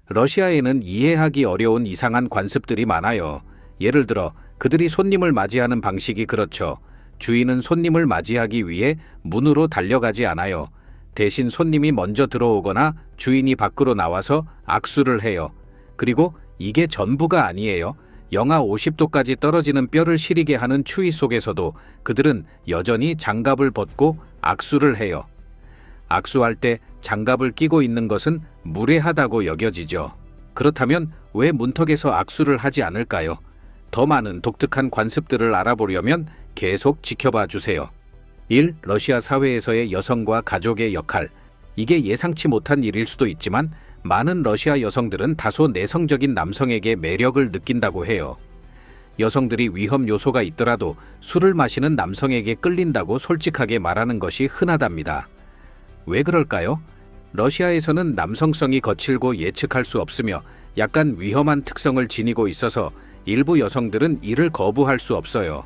러시아에는 이해하기 어려운 이상한 관습들이 많아요. 예를 들어 그들이 손님을 맞이하는 방식이 그렇죠. 주인은 손님을 맞이하기 위해 문으로 달려가지 않아요. 대신 손님이 먼저 들어오거나 주인이 밖으로 나와서 악수를 해요. 그리고 이게 전부가 아니에요. 영하 50도까지 떨어지는 뼈를 시리게 하는 추위 속에서도 그들은 여전히 장갑을 벗고 악수를 해요. 악수할 때 장갑을 끼고 있는 것은 무례하다고 여겨지죠. 그렇다면 왜 문턱에서 악수를 하지 않을까요? 더 많은 독특한 관습들을 알아보려면 계속 지켜봐 주세요. 1. 러시아 사회에서의 여성과 가족의 역할. 이게 예상치 못한 일일 수도 있지만 많은 러시아 여성들은 다소 내성적인 남성에게 매력을 느낀다고 해요. 여성들이 위험 요소가 있더라도 술을 마시는 남성에게 끌린다고 솔직하게 말하는 것이 흔하답니다. 왜 그럴까요? 러시아에서는 남성성이 거칠고 예측할 수 없으며 약간 위험한 특성을 지니고 있어서 일부 여성들은 이를 거부할 수 없어요.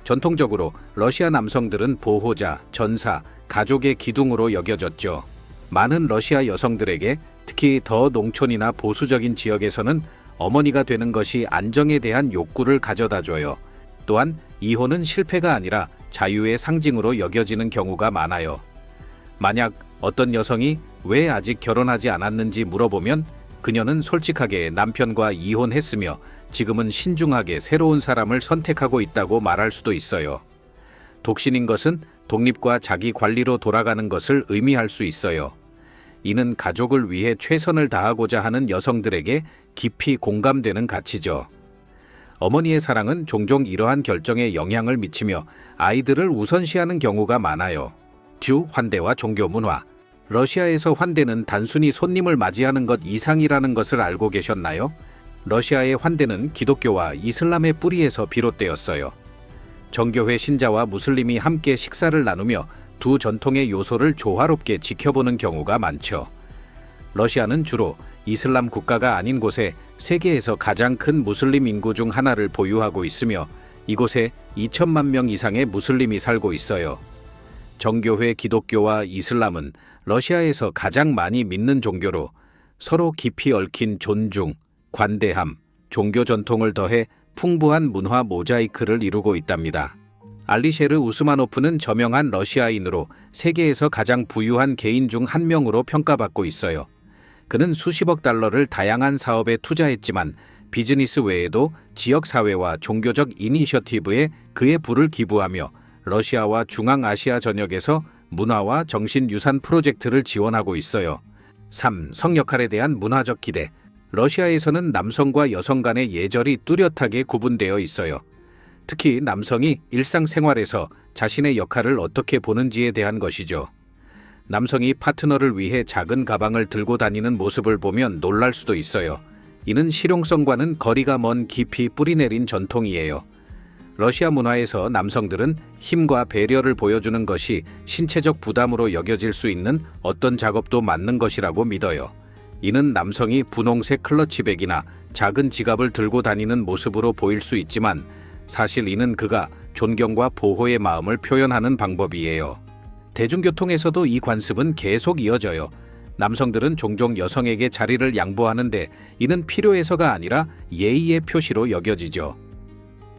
전통적으로 러시아 남성들은 보호자, 전사, 가족의 기둥으로 여겨졌죠. 많은 러시아 여성들에게, 특히 더 농촌이나 보수적인 지역에서는 어머니가 되는 것이 안정에 대한 욕구를 가져다줘요. 또한 이혼은 실패가 아니라 자유의 상징으로 여겨지는 경우가 많아요. 만약 어떤 여성이 왜 아직 결혼하지 않았는지 물어보면 그녀는 솔직하게 남편과 이혼했으며 지금은 신중하게 새로운 사람을 선택하고 있다고 말할 수도 있어요. 독신인 것은 독립과 자기 관리로 돌아가는 것을 의미할 수 있어요. 이는 가족을 위해 최선을 다하고자 하는 여성들에게 깊이 공감되는 가치죠. 어머니의 사랑은 종종 이러한 결정에 영향을 미치며 아이들을 우선시하는 경우가 많아요. 환대와 종교 문화. 러시아에서 환대는 단순히 손님을 맞이하는 것 이상이라는 것을 알고 계셨나요? 러시아의 환대는 기독교와 이슬람의 뿌리에서 비롯되었어요. 정교회 신자와 무슬림이 함께 식사를 나누며 두 전통의 요소를 조화롭게 지켜보는 경우가 많죠. 러시아는 주로 이슬람 국가가 아닌 곳에 세계에서 가장 큰 무슬림 인구 중 하나를 보유하고 있으며 이곳에 2천만 명 이상의 무슬림이 살고 있어요. 정교회 기독교와 이슬람은 러시아에서 가장 많이 믿는 종교로 서로 깊이 얽힌 존중, 관대함, 종교 전통을 더해 풍부한 문화 모자이크를 이루고 있답니다. 알리셰르 우스마노프는 저명한 러시아인으로 세계에서 가장 부유한 개인 중 한 명으로 평가받고 있어요. 그는 수십억 달러를 다양한 사업에 투자했지만 비즈니스 외에도 지역사회와 종교적 이니셔티브에 그의 부를 기부하며 러시아와 중앙아시아 전역에서 문화와 정신유산 프로젝트를 지원하고 있어요. 3. 성 역할에 대한 문화적 기대. 러시아에서는 남성과 여성 간의 예절이 뚜렷하게 구분되어 있어요. 특히 남성이 일상생활에서 자신의 역할을 어떻게 보는지에 대한 것이죠. 남성이 파트너를 위해 작은 가방을 들고 다니는 모습을 보면 놀랄 수도 있어요. 이는 실용성과는 거리가 먼 깊이 뿌리내린 전통이에요. 러시아 문화에서 남성들은 힘과 배려를 보여주는 것이 신체적 부담으로 여겨질 수 있는 어떤 작업도 맞는 것이라고 믿어요. 이는 남성이 분홍색 클러치백이나 작은 지갑을 들고 다니는 모습으로 보일 수 있지만 사실 이는 그가 존경과 보호의 마음을 표현하는 방법이에요. 대중교통에서도 이 관습은 계속 이어져요. 남성들은 종종 여성에게 자리를 양보하는데 이는 필요해서가 아니라 예의의 표시로 여겨지죠.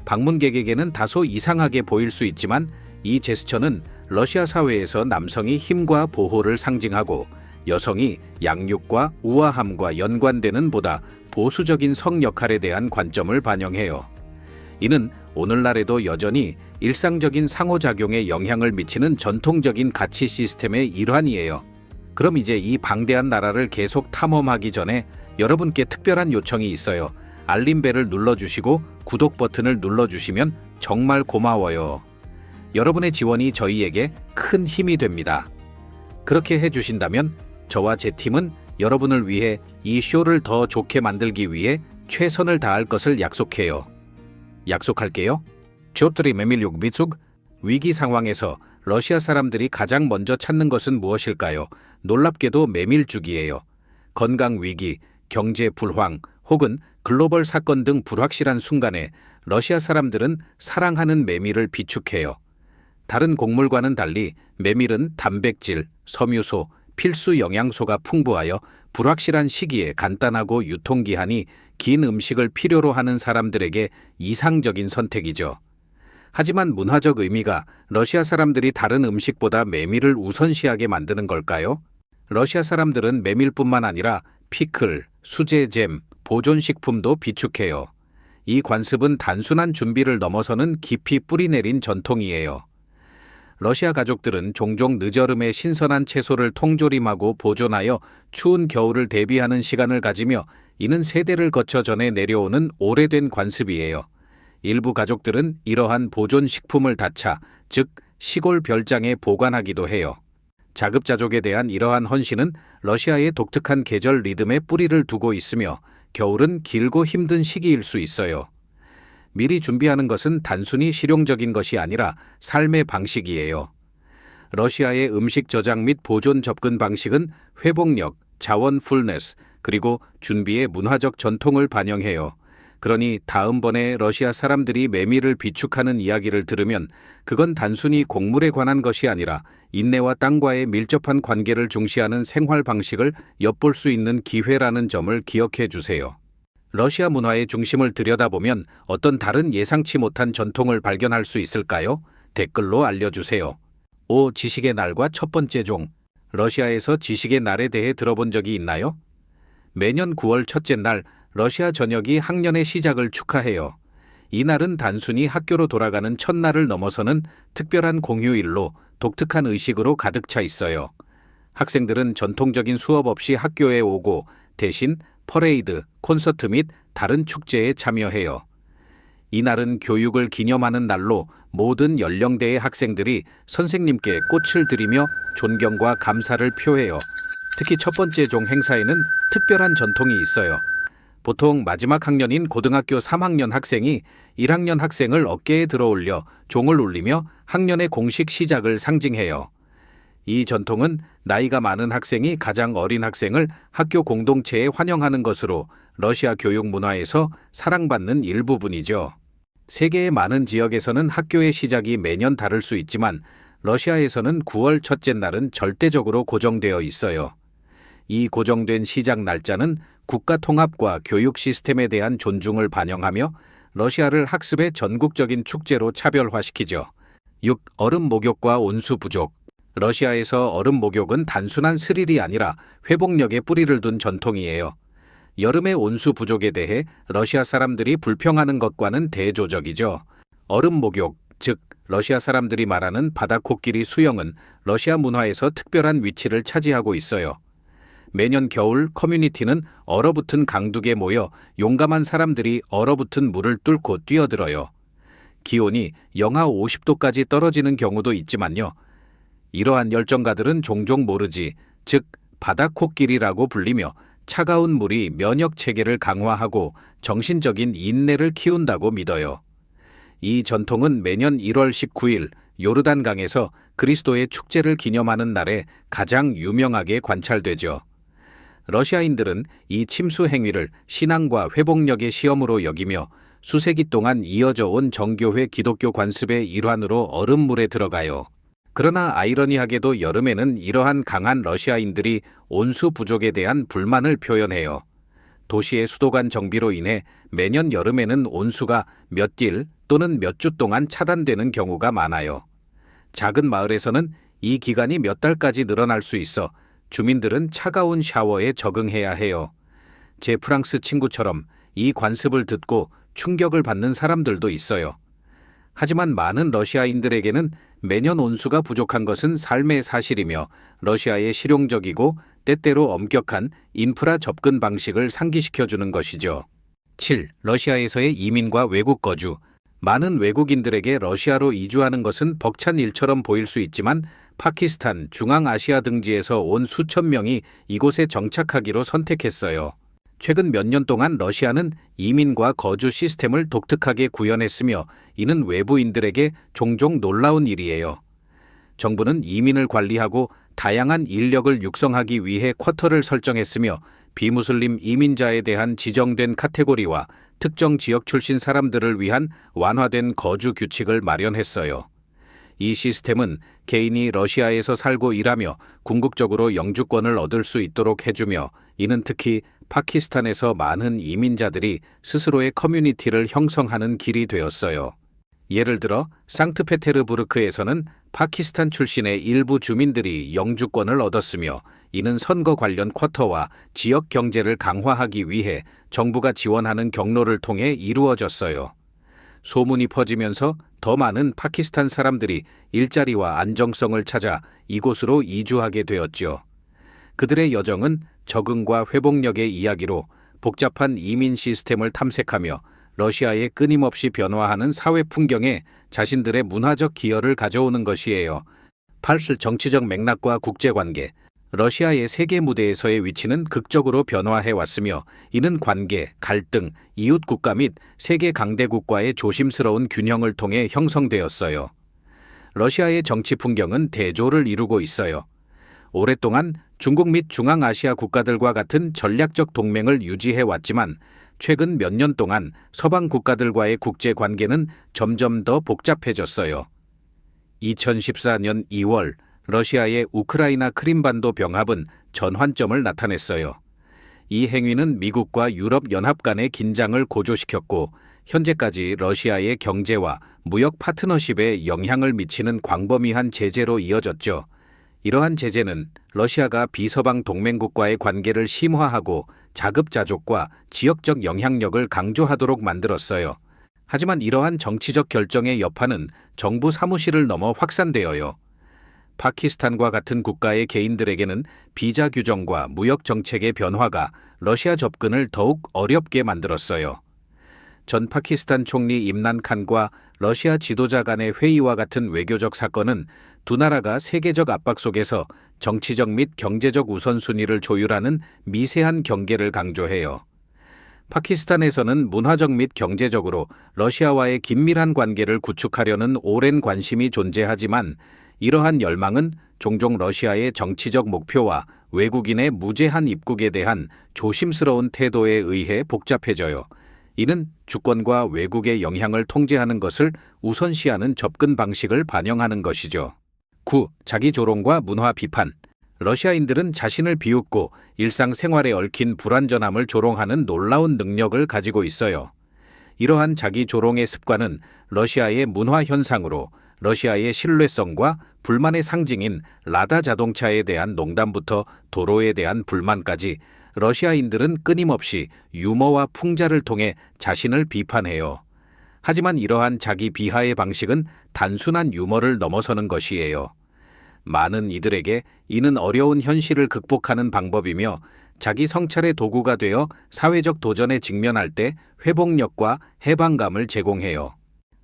방문객에게는 다소 이상하게 보일 수 있지만 이 제스처는 러시아 사회에서 남성이 힘과 보호를 상징하고 여성이 양육과 우아함과 연관되는 보다 보수적인 성 역할에 대한 관점을 반영해요. 이는 오늘날에도 여전히 일상적인 상호작용에 영향을 미치는 전통적인 가치 시스템의 일환이에요. 그럼 이제 이 방대한 나라를 계속 탐험하기 전에 여러분께 특별한 요청이 있어요. 알림벨을 눌러주시고 구독 버튼을 눌러주시면 정말 고마워요. 여러분의 지원이 저희에게 큰 힘이 됩니다. 그렇게 해주신다면 저와 제 팀은 여러분을 위해 이 쇼를 더 좋게 만들기 위해 최선을 다할 것을 약속해요. 약속할게요. 조트리 메밀육 비축. 위기 상황에서 러시아 사람들이 가장 먼저 찾는 것은 무엇일까요? 놀랍게도 메밀죽이에요. 건강 위기, 경제 불황, 혹은 글로벌 사건 등 불확실한 순간에 러시아 사람들은 사랑하는 메밀을 비축해요. 다른 곡물과는 달리 메밀은 단백질, 섬유소, 필수 영양소가 풍부하여 불확실한 시기에 간단하고 유통기한이 긴 음식을 필요로 하는 사람들에게 이상적인 선택이죠. 하지만 문화적 의미가 러시아 사람들이 다른 음식보다 메밀을 우선시하게 만드는 걸까요? 러시아 사람들은 메밀뿐만 아니라 피클, 수제 잼, 보존식품도 비축해요. 이 관습은 단순한 준비를 넘어서는 깊이 뿌리내린 전통이에요. 러시아 가족들은 종종 늦여름에 신선한 채소를 통조림하고 보존하여 추운 겨울을 대비하는 시간을 가지며 이는 세대를 거쳐 전해 내려오는 오래된 관습이에요. 일부 가족들은 이러한 보존식품을 닫아, 즉 시골 별장에 보관하기도 해요. 자급자족에 대한 이러한 헌신은 러시아의 독특한 계절 리듬에 뿌리를 두고 있으며 겨울은 길고 힘든 시기일 수 있어요. 미리 준비하는 것은 단순히 실용적인 것이 아니라 삶의 방식이에요. 러시아의 음식 저장 및 보존 접근 방식은 회복력, 자원 풀네스, 그리고 준비의 문화적 전통을 반영해요. 그러니 다음번에 러시아 사람들이 메밀을 비축하는 이야기를 들으면 그건 단순히 곡물에 관한 것이 아니라 인내와 땅과의 밀접한 관계를 중시하는 생활 방식을 엿볼 수 있는 기회라는 점을 기억해 주세요. 러시아 문화의 중심을 들여다보면 어떤 다른 예상치 못한 전통을 발견할 수 있을까요? 댓글로 알려주세요. 지식의 날과 첫 번째 종. 러시아에서 지식의 날에 대해 들어본 적이 있나요? 매년 9월 첫째 날 러시아 전역이 학년의 시작을 축하해요. 이 날은 단순히 학교로 돌아가는 첫날을 넘어서는 특별한 공휴일로 독특한 의식으로 가득 차 있어요. 학생들은 전통적인 수업 없이 학교에 오고 대신 퍼레이드, 콘서트 및 다른 축제에 참여해요. 이 날은 교육을 기념하는 날로 모든 연령대의 학생들이 선생님께 꽃을 드리며 존경과 감사를 표해요. 특히 첫 번째 종 행사에는 특별한 전통이 있어요. 보통 마지막 학년인 고등학교 3학년 학생이 1학년 학생을 어깨에 들어올려 종을 울리며 학년의 공식 시작을 상징해요. 이 전통은 나이가 많은 학생이 가장 어린 학생을 학교 공동체에 환영하는 것으로 러시아 교육 문화에서 사랑받는 일부분이죠. 세계의 많은 지역에서는 학교의 시작이 매년 다를 수 있지만 러시아에서는 9월 첫째 날은 절대적으로 고정되어 있어요. 이 고정된 시작 날짜는 국가 통합과 교육 시스템에 대한 존중을 반영하며 러시아를 학습의 전국적인 축제로 차별화시키죠. 6. 얼음 목욕과 온수 부족. 러시아에서 얼음 목욕은 단순한 스릴이 아니라 회복력에 뿌리를 둔 전통이에요. 여름의 온수 부족에 대해 러시아 사람들이 불평하는 것과는 대조적이죠. 얼음 목욕, 즉 러시아 사람들이 말하는 바다코끼리 수영은 러시아 문화에서 특별한 위치를 차지하고 있어요. 매년 겨울 커뮤니티는 얼어붙은 강둑에 모여 용감한 사람들이 얼어붙은 물을 뚫고 뛰어들어요. 기온이 영하 50도까지 떨어지는 경우도 있지만요. 이러한 열정가들은 종종 모르지, 즉 바다코끼리라고 불리며 차가운 물이 면역 체계를 강화하고 정신적인 인내를 키운다고 믿어요. 이 전통은 매년 1월 19일 요르단강에서 그리스도의 축제를 기념하는 날에 가장 유명하게 관찰되죠. 러시아인들은 이 침수 행위를 신앙과 회복력의 시험으로 여기며 수세기 동안 이어져 온 정교회 기독교 관습의 일환으로 얼음물에 들어가요. 그러나 아이러니하게도 여름에는 이러한 강한 러시아인들이 온수 부족에 대한 불만을 표현해요. 도시의 수도관 정비로 인해 매년 여름에는 온수가 몇 일 또는 몇 주 동안 차단되는 경우가 많아요. 작은 마을에서는 이 기간이 몇 달까지 늘어날 수 있어 주민들은 차가운 샤워에 적응해야 해요. 제 프랑스 친구처럼 이 관습을 듣고 충격을 받는 사람들도 있어요. 하지만 많은 러시아인들에게는 매년 온수가 부족한 것은 삶의 사실이며 러시아의 실용적이고 때때로 엄격한 인프라 접근 방식을 상기시켜주는 것이죠. 7. 러시아에서의 이민과 외국 거주. 많은 외국인들에게 러시아로 이주하는 것은 벅찬 일처럼 보일 수 있지만 파키스탄, 중앙아시아 등지에서 온 수천 명이 이곳에 정착하기로 선택했어요. 최근 몇 년 동안 러시아는 이민과 거주 시스템을 독특하게 구현했으며 이는 외부인들에게 종종 놀라운 일이에요. 정부는 이민을 관리하고 다양한 인력을 육성하기 위해 쿼터를 설정했으며 비무슬림 이민자에 대한 지정된 카테고리와 특정 지역 출신 사람들을 위한 완화된 거주 규칙을 마련했어요. 이 시스템은 개인이 러시아에서 살고 일하며 궁극적으로 영주권을 얻을 수 있도록 해주며, 이는 특히 파키스탄에서 많은 이민자들이 스스로의 커뮤니티를 형성하는 길이 되었어요. 예를 들어 상트페테르부르크에서는 파키스탄 출신의 일부 주민들이 영주권을 얻었으며, 이는 선거 관련 쿼터와 지역 경제를 강화하기 위해 정부가 지원하는 경로를 통해 이루어졌어요. 소문이 퍼지면서 더 많은 파키스탄 사람들이 일자리와 안정성을 찾아 이곳으로 이주하게 되었죠. 그들의 여정은 적응과 회복력의 이야기로 복잡한 이민 시스템을 탐색하며 러시아의 끊임없이 변화하는 사회 풍경에 자신들의 문화적 기여를 가져오는 것이에요. 8. 정치적 맥락과 국제관계. 러시아의 세계 무대에서의 위치는 극적으로 변화해 왔으며, 이는 관계, 갈등, 이웃 국가 및 세계 강대국과의 조심스러운 균형을 통해 형성되었어요. 러시아의 정치 풍경은 대조를 이루고 있어요. 오랫동안 중국 및 중앙아시아 국가들과 같은 전략적 동맹을 유지해 왔지만, 최근 몇 년 동안 서방 국가들과의 국제 관계는 점점 더 복잡해졌어요. 2014년 2월 러시아의 우크라이나 크림반도 병합은 전환점을 나타냈어요. 이 행위는 미국과 유럽연합 간의 긴장을 고조시켰고, 현재까지 러시아의 경제와 무역 파트너십에 영향을 미치는 광범위한 제재로 이어졌죠. 이러한 제재는 러시아가 비서방 동맹국과의 관계를 심화하고 자급자족과 지역적 영향력을 강조하도록 만들었어요. 하지만 이러한 정치적 결정의 여파는 정부 사무실을 넘어 확산되어요. 파키스탄과 같은 국가의 개인들에게는 비자 규정과 무역 정책의 변화가 러시아 접근을 더욱 어렵게 만들었어요. 전 파키스탄 총리 임란 칸과 러시아 지도자 간의 회의와 같은 외교적 사건은 두 나라가 세계적 압박 속에서 정치적 및 경제적 우선순위를 조율하는 미세한 경계를 강조해요. 파키스탄에서는 문화적 및 경제적으로 러시아와의 긴밀한 관계를 구축하려는 오랜 관심이 존재하지만, 이러한 열망은 종종 러시아의 정치적 목표와 외국인의 무제한 입국에 대한 조심스러운 태도에 의해 복잡해져요. 이는 주권과 외국의 영향을 통제하는 것을 우선시하는 접근 방식을 반영하는 것이죠. 9. 자기 조롱과 문화 비판. 러시아인들은 자신을 비웃고 일상생활에 얽힌 불완전함을 조롱하는 놀라운 능력을 가지고 있어요. 이러한 자기 조롱의 습관은 러시아의 문화 현상으로 러시아의 신뢰성과 불만의 상징인 라다 자동차에 대한 농담부터 도로에 대한 불만까지, 러시아인들은 끊임없이 유머와 풍자를 통해 자신을 비판해요. 하지만 이러한 자기 비하의 방식은 단순한 유머를 넘어서는 것이에요. 많은 이들에게 이는 어려운 현실을 극복하는 방법이며, 자기 성찰의 도구가 되어 사회적 도전에 직면할 때 회복력과 해방감을 제공해요.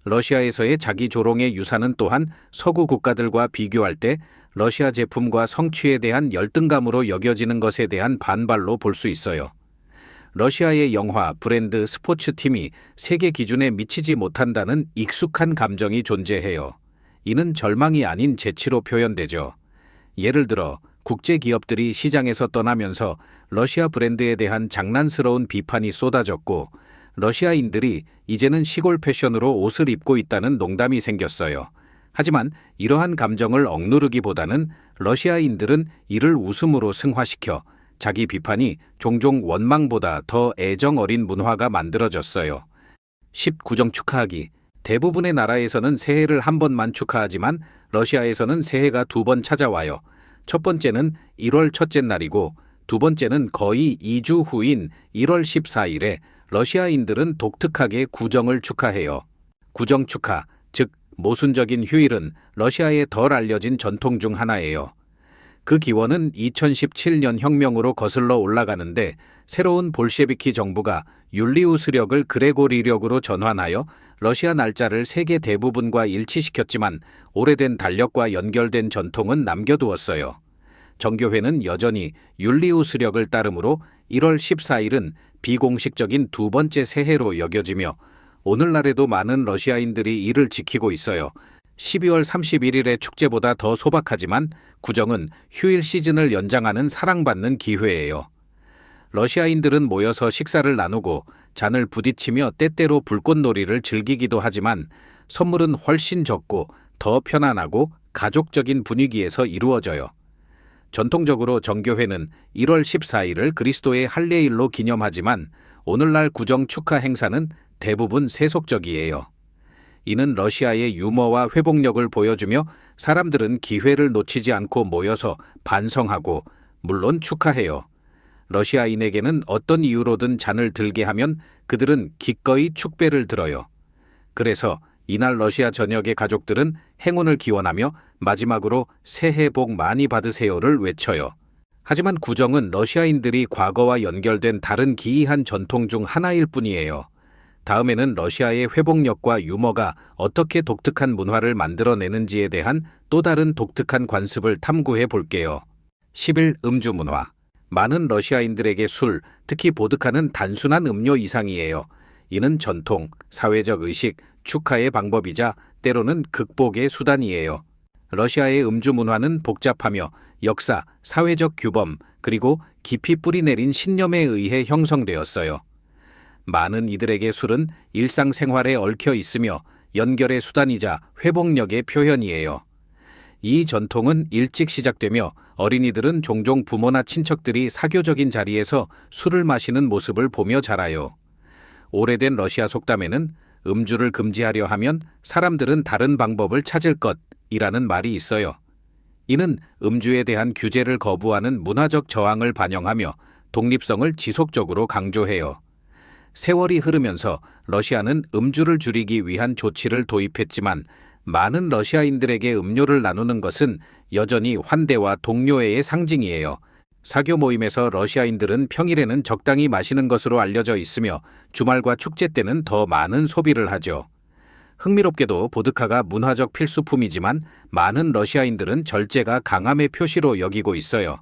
러시아에서의 자기 조롱의 유산은 또한 서구 국가들과 비교할 때 러시아 제품과 성취에 대한 열등감으로 여겨지는 것에 대한 반발로 볼 수 있어요. 러시아의 영화, 브랜드, 스포츠팀이 세계 기준에 미치지 못한다는 익숙한 감정이 존재해요. 이는 절망이 아닌 재치로 표현되죠. 예를 들어 국제 기업들이 시장에서 떠나면서 러시아 브랜드에 대한 장난스러운 비판이 쏟아졌고, 러시아인들이 이제는 시골 패션으로 옷을 입고 있다는 농담이 생겼어요. 하지만 이러한 감정을 억누르기보다는 러시아인들은 이를 웃음으로 승화시켜 자기 비판이 종종 원망보다 더 애정 어린 문화가 만들어졌어요. 10. 구정 축하하기. 대부분의 나라에서는 새해를 한 번만 축하하지만 러시아에서는 새해가 두 번 찾아와요. 첫 번째는 1월 첫째 날이고, 두 번째는 거의 2주 후인 1월 14일에 러시아인들은 독특하게 구정을 축하해요. 구정 축하, 즉 모순적인 휴일은 러시아의 덜 알려진 전통 중 하나예요. 그 기원은 2017년 혁명으로 거슬러 올라가는데, 새로운 볼셰비키 정부가 율리우스력을 그레고리력으로 전환하여 러시아 날짜를 세계 대부분과 일치시켰지만 오래된 달력과 연결된 전통은 남겨두었어요. 정교회는 여전히 율리우스력을 따르므로 1월 14일은 비공식적인 두 번째 새해로 여겨지며, 오늘날에도 많은 러시아인들이 이를 지키고 있어요. 12월 31일의 축제보다 더 소박하지만 구정은 휴일 시즌을 연장하는 사랑받는 기회예요. 러시아인들은 모여서 식사를 나누고 잔을 부딪히며 때때로 불꽃놀이를 즐기기도 하지만, 선물은 훨씬 적고 더 편안하고 가족적인 분위기에서 이루어져요. 전통적으로 정교회는 1월 14일을 그리스도의 할례일로 기념하지만 오늘날 구정 축하 행사는 대부분 세속적이에요. 이는 러시아의 유머와 회복력을 보여주며 사람들은 기회를 놓치지 않고 모여서 반성하고 물론 축하해요. 러시아인에게는 어떤 이유로든 잔을 들게 하면 그들은 기꺼이 축배를 들어요. 그래서 이날 러시아 전역의 가족들은 행운을 기원하며 마지막으로 새해 복 많이 받으세요를 외쳐요. 하지만 구정은 러시아인들이 과거와 연결된 다른 기이한 전통 중 하나일 뿐이에요. 다음에는 러시아의 회복력과 유머가 어떻게 독특한 문화를 만들어내는지에 대한 또 다른 독특한 관습을 탐구해 볼게요. 10일 음주 문화. 많은 러시아인들에게 술, 특히 보드카는 단순한 음료 이상이에요. 이는 전통, 사회적 의식, 축하의 방법이자 때로는 극복의 수단이에요. 러시아의 음주 문화는 복잡하며 역사, 사회적 규범, 그리고 깊이 뿌리내린 신념에 의해 형성되었어요. 많은 이들에게 술은 일상생활에 얽혀 있으며 연결의 수단이자 회복력의 표현이에요. 이 전통은 일찍 시작되며 어린이들은 종종 부모나 친척들이 사교적인 자리에서 술을 마시는 모습을 보며 자라요. 오래된 러시아 속담에는 음주를 금지하려 하면 사람들은 다른 방법을 찾을 것이라는 말이 있어요. 이는 음주에 대한 규제를 거부하는 문화적 저항을 반영하며 독립성을 지속적으로 강조해요. 세월이 흐르면서 러시아는 음주를 줄이기 위한 조치를 도입했지만 많은 러시아인들에게 음료를 나누는 것은 여전히 환대와 동료애의 상징이에요. 사교 모임에서 러시아인들은 평일에는 적당히 마시는 것으로 알려져 있으며 주말과 축제 때는 더 많은 소비를 하죠. 흥미롭게도 보드카가 문화적 필수품이지만 많은 러시아인들은 절제가 강함의 표시로 여기고 있어요.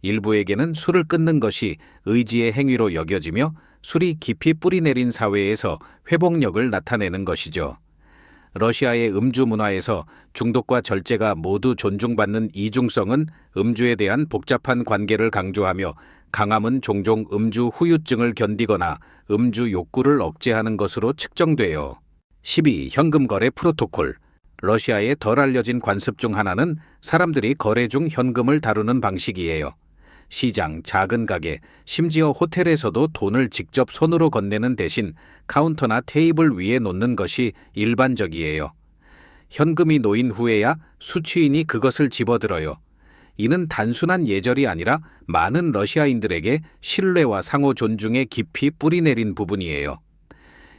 일부에게는 술을 끊는 것이 의지의 행위로 여겨지며 술이 깊이 뿌리내린 사회에서 회복력을 나타내는 것이죠. 러시아의 음주 문화에서 중독과 절제가 모두 존중받는 이중성은 음주에 대한 복잡한 관계를 강조하며 강함은 종종 음주 후유증을 견디거나 음주 욕구를 억제하는 것으로 측정돼요. 12. 현금 거래 프로토콜. 러시아의 덜 알려진 관습 중 하나는 사람들이 거래 중 현금을 다루는 방식이에요. 시장, 작은 가게, 심지어 호텔에서도 돈을 직접 손으로 건네는 대신 카운터나 테이블 위에 놓는 것이 일반적이에요. 현금이 놓인 후에야 수취인이 그것을 집어들어요. 이는 단순한 예절이 아니라 많은 러시아인들에게 신뢰와 상호 존중에 깊이 뿌리내린 부분이에요.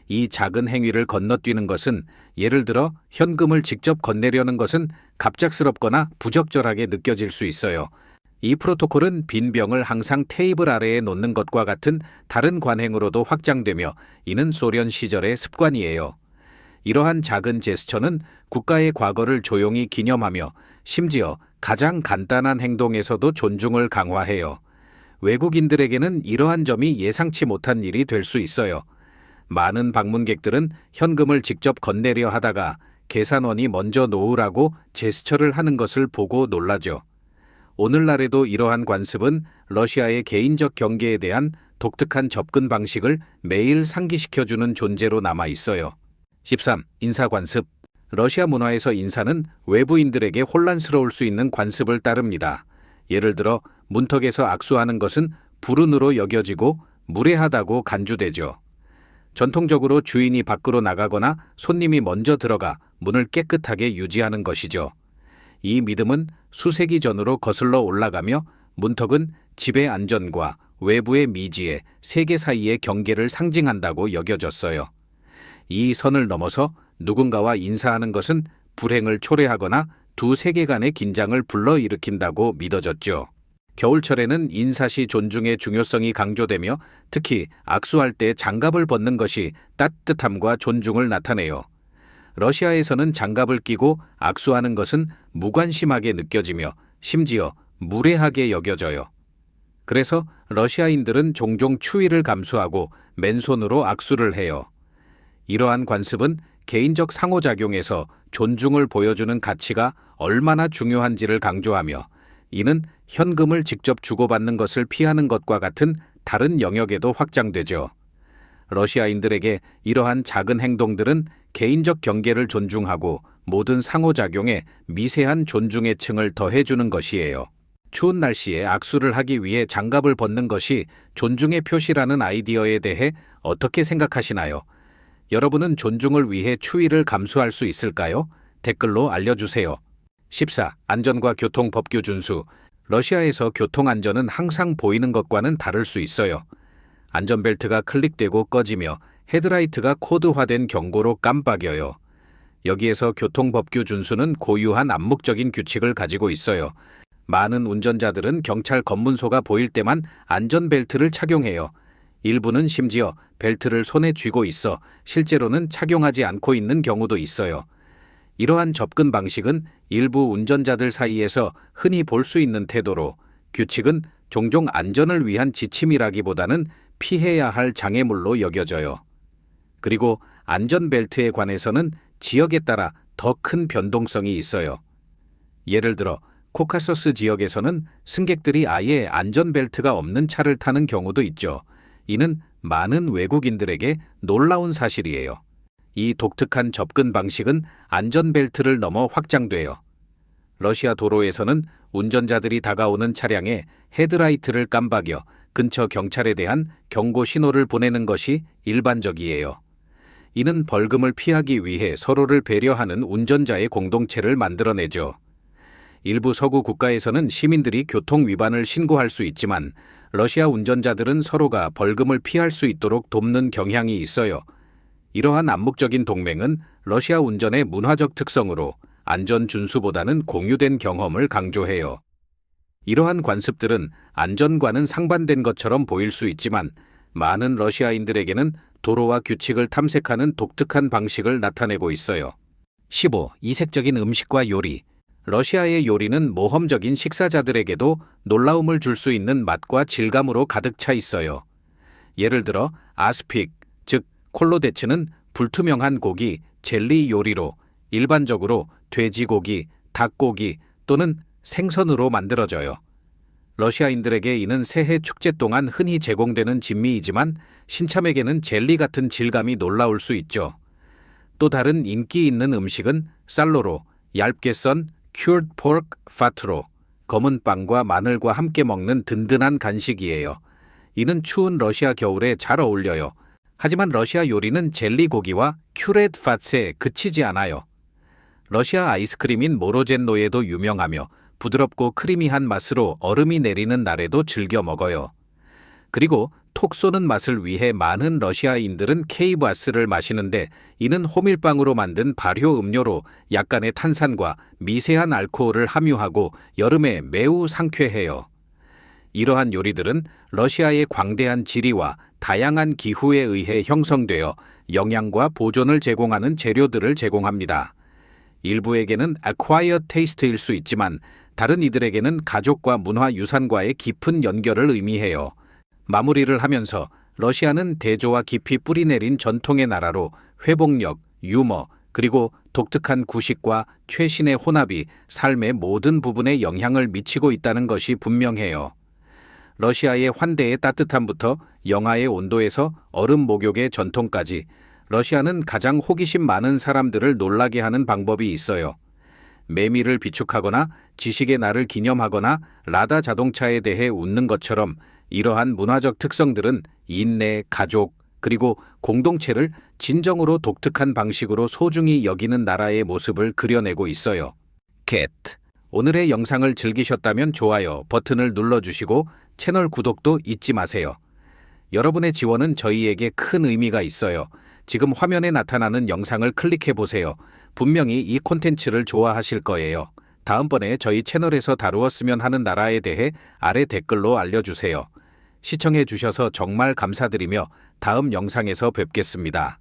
이 작은 행위를 건너뛰는 것은 예를 들어 현금을 직접 건네려는 것은 갑작스럽거나 부적절하게 느껴질 수 있어요. 이 프로토콜은 빈 병을 항상 테이블 아래에 놓는 것과 같은 다른 관행으로도 확장되며 이는 소련 시절의 습관이에요. 이러한 작은 제스처는 국가의 과거를 조용히 기념하며 심지어 가장 간단한 행동에서도 존중을 강화해요. 외국인들에게는 이러한 점이 예상치 못한 일이 될 수 있어요. 많은 방문객들은 현금을 직접 건네려 하다가 계산원이 먼저 놓으라고 제스처를 하는 것을 보고 놀라죠. 오늘날에도 이러한 관습은 러시아의 개인적 경계에 대한 독특한 접근 방식을 매일 상기시켜주는 존재로 남아 있어요. 13. 인사 관습. 러시아 문화에서 인사는 외부인들에게 혼란스러울 수 있는 관습을 따릅니다. 예를 들어 문턱에서 악수하는 것은 불운으로 여겨지고 무례하다고 간주되죠. 전통적으로 주인이 밖으로 나가거나 손님이 먼저 들어가 문을 깨끗하게 유지하는 것이죠. 이 믿음은 수세기 전으로 거슬러 올라가며 문턱은 집의 안전과 외부의 미지의 세계 사이의 경계를 상징한다고 여겨졌어요. 이 선을 넘어서 누군가와 인사하는 것은 불행을 초래하거나 두 세계 간의 긴장을 불러일으킨다고 믿어졌죠. 겨울철에는 인사시 존중의 중요성이 강조되며 특히 악수할 때 장갑을 벗는 것이 따뜻함과 존중을 나타내요. 러시아에서는 장갑을 끼고 악수하는 것은 무관심하게 느껴지며 심지어 무례하게 여겨져요. 그래서 러시아인들은 종종 추위를 감수하고 맨손으로 악수를 해요. 이러한 관습은 개인적 상호작용에서 존중을 보여주는 가치가 얼마나 중요한지를 강조하며 이는 현금을 직접 주고받는 것을 피하는 것과 같은 다른 영역에도 확장되죠. 러시아인들에게 이러한 작은 행동들은 개인적 경계를 존중하고 모든 상호작용에 미세한 존중의 층을 더해주는 것이에요. 추운 날씨에 악수를 하기 위해 장갑을 벗는 것이 존중의 표시라는 아이디어에 대해 어떻게 생각하시나요? 여러분은 존중을 위해 추위를 감수할 수 있을까요? 댓글로 알려주세요. 14. 안전과 교통 법규 준수. 러시아에서 교통 안전은 항상 보이는 것과는 다를 수 있어요. 안전벨트가 클릭되고 꺼지며 헤드라이트가 코드화된 경고로 깜빡여요. 여기에서 교통법규 준수는 고유한 암묵적인 규칙을 가지고 있어요. 많은 운전자들은 경찰 검문소가 보일 때만 안전벨트를 착용해요. 일부는 심지어 벨트를 손에 쥐고 있어 실제로는 착용하지 않고 있는 경우도 있어요. 이러한 접근 방식은 일부 운전자들 사이에서 흔히 볼 수 있는 태도로, 규칙은 종종 안전을 위한 지침이라기보다는 피해야 할 장애물로 여겨져요. 그리고 안전벨트에 관해서는 지역에 따라 더 큰 변동성이 있어요. 예를 들어 코카서스 지역에서는 승객들이 아예 안전벨트가 없는 차를 타는 경우도 있죠. 이는 많은 외국인들에게 놀라운 사실이에요. 이 독특한 접근 방식은 안전벨트를 넘어 확장돼요. 러시아 도로에서는 운전자들이 다가오는 차량에 헤드라이트를 깜박여 근처 경찰에 대한 경고 신호를 보내는 것이 일반적이에요. 이는 벌금을 피하기 위해 서로를 배려하는 운전자의 공동체를 만들어내죠. 일부 서구 국가에서는 시민들이 교통 위반을 신고할 수 있지만 러시아 운전자들은 서로가 벌금을 피할 수 있도록 돕는 경향이 있어요. 이러한 암묵적인 동맹은 러시아 운전의 문화적 특성으로 안전 준수보다는 공유된 경험을 강조해요. 이러한 관습들은 안전과는 상반된 것처럼 보일 수 있지만 많은 러시아인들에게는 도로와 규칙을 탐색하는 독특한 방식을 나타내고 있어요. 15. 이색적인 음식과 요리. 러시아의 요리는 모험적인 식사자들에게도 놀라움을 줄 수 있는 맛과 질감으로 가득 차 있어요. 예를 들어 아스픽, 즉 콜로데츠는 불투명한 고기, 젤리 요리로 일반적으로 돼지고기, 닭고기 또는 생선으로 만들어져요. 러시아인들에게 이는 새해 축제 동안 흔히 제공되는 진미이지만 신참에게는 젤리 같은 질감이 놀라울 수 있죠. 또 다른 인기 있는 음식은 쌀로로, 얇게 썬 cured pork fat로, 검은 빵과 마늘과 함께 먹는 든든한 간식이에요. 이는 추운 러시아 겨울에 잘 어울려요. 하지만 러시아 요리는 젤리 고기와 큐레드 팟에 그치지 않아요. 러시아 아이스크림인 모로젠노에도 유명하며 부드럽고 크리미한 맛으로 얼음이 내리는 날에도 즐겨 먹어요. 그리고 톡 쏘는 맛을 위해 많은 러시아인들은 케이바스를 마시는데 이는 호밀빵으로 만든 발효 음료로 약간의 탄산과 미세한 알코올을 함유하고 여름에 매우 상쾌해요. 이러한 요리들은 러시아의 광대한 지리와 다양한 기후에 의해 형성되어 영양과 보존을 제공하는 재료들을 제공합니다. 일부에게는 acquired taste일 수 있지만 다른 이들에게는 가족과 문화유산과의 깊은 연결을 의미해요. 마무리를 하면서 러시아는 대조와 깊이 뿌리내린 전통의 나라로 회복력, 유머, 그리고 독특한 구식과 최신의 혼합이 삶의 모든 부분에 영향을 미치고 있다는 것이 분명해요. 러시아의 환대의 따뜻함부터 영하의 온도에서 얼음 목욕의 전통까지 러시아는 가장 호기심 많은 사람들을 놀라게 하는 방법이 있어요. 매미를 비축하거나 지식의 날을 기념하거나 라다 자동차에 대해 웃는 것처럼 이러한 문화적 특성들은 인내, 가족, 그리고 공동체를 진정으로 독특한 방식으로 소중히 여기는 나라의 모습을 그려내고 있어요. 캣. 오늘의 영상을 즐기셨다면 좋아요 버튼을 눌러주시고 채널 구독도 잊지 마세요. 여러분의 지원은 저희에게 큰 의미가 있어요. 지금 화면에 나타나는 영상을 클릭해보세요. 분명히 이 콘텐츠를 좋아하실 거예요. 다음번에 저희 채널에서 다루었으면 하는 나라에 대해 아래 댓글로 알려주세요. 시청해주셔서 정말 감사드리며 다음 영상에서 뵙겠습니다.